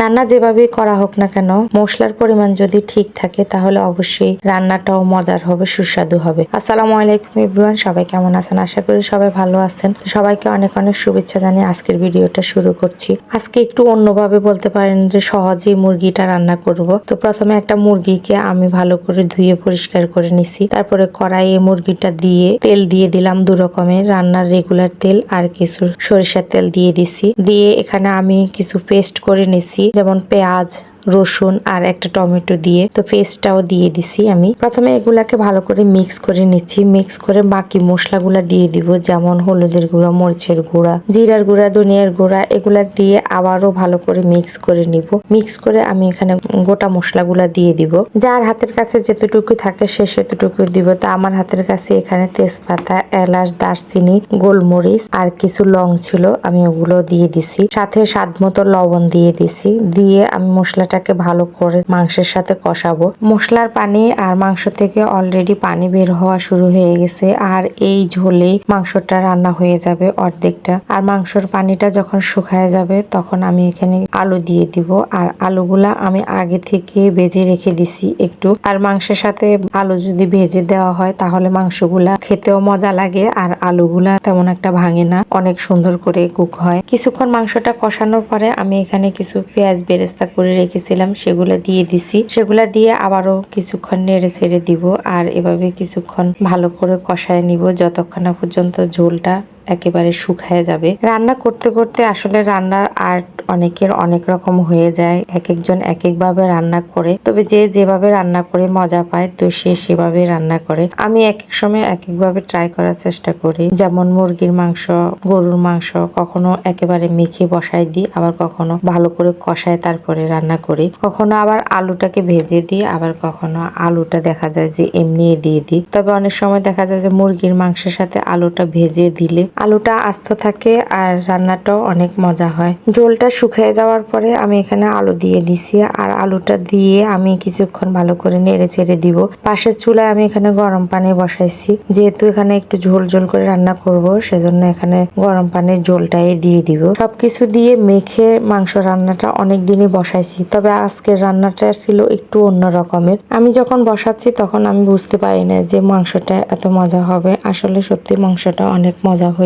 রান্না যেভাবেই করা হোক না কেন মশলার পরিমাণ যদি ঠিক থাকে তাহলে অবশ্যই রান্নাটাও মজার হবে, সুস্বাদু হবে। আসসালামু আলাইকুম এভরিওয়ান, সবাই কেমন আছেন? আশা করি সবাই ভালো আছেন। তো সবাইকে অনেক অনেক শুভেচ্ছা জানিয়ে আজকের ভিডিওটা শুরু করছি। আজকে একটু অন্যভাবে বলতে পারেন যে সহজেই মুরগিটা রান্না করব। তো প্রথমে একটা মুরগিকে আমি ভালো করে ধুয়ে পরিষ্কার করে নিছি। তারপরে কড়াইয়ে মুরগিটা দিয়ে তেল দিয়ে দিলাম 2 রকমের, রান্নার রেগুলার তেল আর কিছু সরিষার তেল দিয়ে দিছি। দিয়ে এখানে আমি কিছু পেস্ট করে নিছি, যেমন পেঁয়াজ, রসুন আর একটা টমেটো দিয়ে, তো পেস্টটাও দিয়ে দিছি। আমি প্রথমে এগুলাকে ভালো করে মিক্স করে নিচ্ছি। মিক্স করে বাকি মশলাগুলা দিয়ে দিব, যেমন হলুদের গুঁড়া, মরিচের গুঁড়া, জিরার গুঁড়া, ধনিয়ার গুঁড়া, এগুলা দিয়ে আবারও ভালো করে মিক্স করে নিব। মিক্স করে আমি এখানে গোটা মশলাগুলা দিয়ে দিব। যার হাতের কাছে যেতটুকু থাকে সে সেতটুকু দিব। তো আমার হাতের কাছে এখানে তেজপাতা, এলাচ, দারচিনি, গোলমরিচ আর কিছু লং ছিল, আমি ওগুলো দিয়ে দিছি। সাথে স্বাদ মতো লবণ দিয়ে দিছি। দিয়ে আমি মশলাটাকে ভালো করে মাংসের সাথে কষাবো। মশলার পানি আর মাংস থেকে অলরেডি পানি বের হওয়া শুরু হয়ে গেছে, আর এই ঝোলেই মাংসটা রান্না হয়ে যাবে অর্ধেকটা। আর মাংসর পানিটা যখন শুকায় যাবে তখন আমি এখানে আলু দিয়ে দিব। আর আলুগুলা আমি আগে থেকে ভেজে রেখে দিছি একটু। আর মাংসের সাথে আলু যদি ভেজে দেওয়া হয় তাহলে মাংসগুলা খেতেও মজা লাগে, আর আলুগুলা তেমন একটা ভাঙে না, অনেক সুন্দর করে কুক হয়। কিছুক্ষণ মাংসটা কষানোর পরে আমি এখানে কিছু পেঁয়াজ বেরেস্তা করে রেখেছিলাম, সেগুলো দিয়ে দিছি। সেগুলা দিয়ে আবারও কিছুক্ষণ নেড়ে ছেড়ে দিব। আর এভাবে কিছুক্ষণ ভালো করে কষায় নিব যতক্ষণ না পর্যন্ত ঝোলটা একেবারে শুকায় যাবে। রান্না করতে করতে আসলে রান্নার আর্ট অনেকের অনেক রকম হয়ে যায়, এক একজন এক এক ভাবে রান্না করে। তবে যে যেভাবে রান্না করে মজা পায় তো সে সেভাবে রান্না করে। আমি এক এক সময় এক এক ভাবে ট্রাই করার চেষ্টা করি, যেমন মুরগির মাংস, গরুর মাংস কখনো একেবারে মেখে বসাই দিই, আবার কখনো ভালো করে কষায় তারপরে রান্না করি। কখনো আবার আলুটাকে ভেজে দিই, আবার কখনো আলুটা দেখা যায় যে এমনি দিয়ে দিই। তবে অনেক সময় দেখা যায় যে মুরগির মাংসের সাথে আলুটা ভেজে দিলে আলুটা আস্ত থাকে আর রান্নাটাও অনেক মজা হয়। ঝোলটা শুকিয়ে যাওয়ার পরে আমি এখানে আলু দিয়ে দিছি, আর আলুটা দিয়ে আমি কিছুক্ষণ ভালো করে নেড়ে ছেড়ে দিব। পাশের চুলায় আমি এখানে গরম পানি বসাইছি, যেহেতু এখানে একটু ঝোল ঝোল করে রান্না করব সেজন্য এখানে গরম পানির ঝোলটাই দিয়ে দিব। সবকিছু দিয়ে মেখে মাংস রান্নাটা অনেক দিনই বসাইছি, তবে আজকের রান্নাটা ছিল একটু অন্য রকমের। আমি যখন বসাচ্ছি তখন আমি বুঝতে পারি না যে মাংসটা এত মজা হবে। আসলে সত্যি মাংসটা অনেক মজা হয়েছে।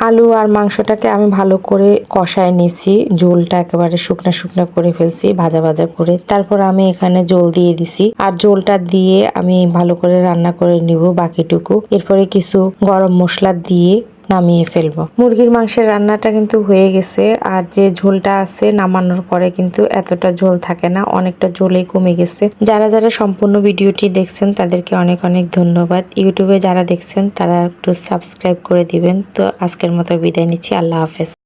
আলু আর মাংসটাকে আমি ভালো করে কষায় নিয়েছি, ঝোলটা একেবারে শুকনা শুকনা করে ফেলছি ভাজা ভাজা করে। তারপর আমি এখানে ঝোল দিয়ে দিছি, আর ঝোলটা দিয়ে আমি ভালো করে রান্না করে নিব বাকিটুকু। এরপরে কিছু গরম মশলা দিয়ে নামিয়ে ফেলবো। মুরগির মাংসের রান্নাটা কিন্তু হয়ে গেছে, আর যে ঝোলটা আছে নামানোর পরে কিন্তু এতটা ঝোল থাকে না, অনেকটা ঝোলেই কমে গেছে। যারা যারা সম্পূর্ণ ভিডিওটি দেখছেন তাদেরকে অনেক অনেক ধন্যবাদ। ইউটিউবে যারা দেখছেন তারা একটু সাবস্ক্রাইব করে দিবেন। তো আজকের মতো বিদায় নিচ্ছি, আল্লাহ হাফেজ।